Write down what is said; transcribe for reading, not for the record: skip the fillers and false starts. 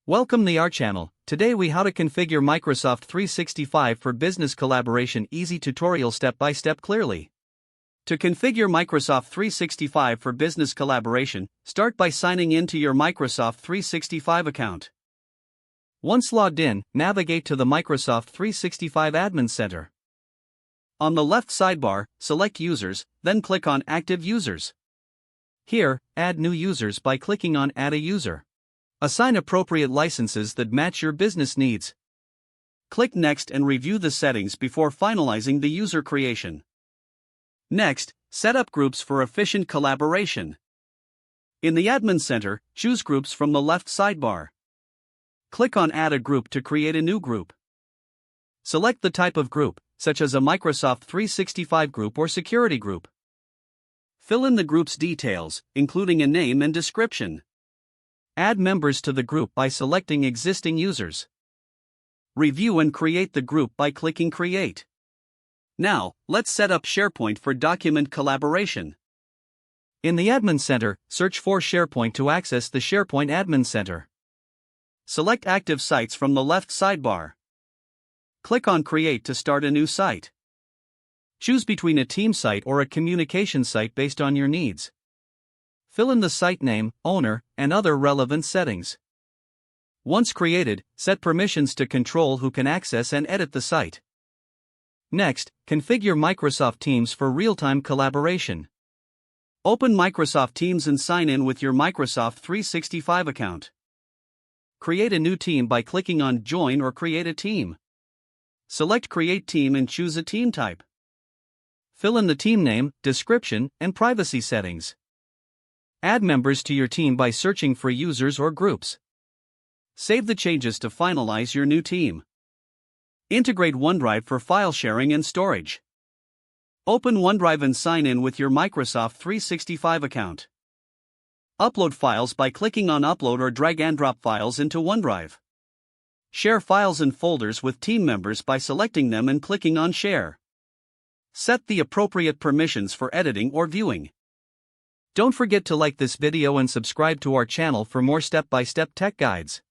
Welcome to our channel. Today we how to configure Microsoft 365 for business collaboration. Easy tutorial step by step clearly. To configure Microsoft 365 for business collaboration, start by signing in to your Microsoft 365 account. Once logged in, navigate to the Microsoft 365 Admin Center. On the left sidebar, select Users, then click on Active Users. Here, add new users by clicking on Add a User. Assign appropriate licenses that match your business needs. Click Next and review the settings before finalizing the user creation. Next, set up groups for efficient collaboration. In the Admin Center, choose Groups from the left sidebar. Click on Add a Group to create a new group. Select the type of group, such as a Microsoft 365 group or security group. Fill in the group's details, including a name and description. Add members to the group by selecting existing users. Review and create the group by clicking Create. Now, let's set up SharePoint for document collaboration. In the Admin Center, search for SharePoint to access the SharePoint Admin Center. Select Active Sites from the left sidebar. Click on Create to start a new site. Choose between a team site or a communication site based on your needs. Fill in the site name, owner, and other relevant settings. Once created, set permissions to control who can access and edit the site. Next, configure Microsoft Teams for real-time collaboration. Open Microsoft Teams and sign in with your Microsoft 365 account. Create a new team by clicking on Join or Create a Team. Select Create Team and choose a team type. Fill in the team name, description, and privacy settings. Add members to your team by searching for users or groups. Save the changes to finalize your new team. Integrate OneDrive for file sharing and storage. Open OneDrive and sign in with your Microsoft 365 account. Upload files by clicking on Upload or drag and drop files into OneDrive. Share files and folders with team members by selecting them and clicking on Share. Set the appropriate permissions for editing or viewing. Don't forget to like this video and subscribe to our channel for more step-by-step tech guides.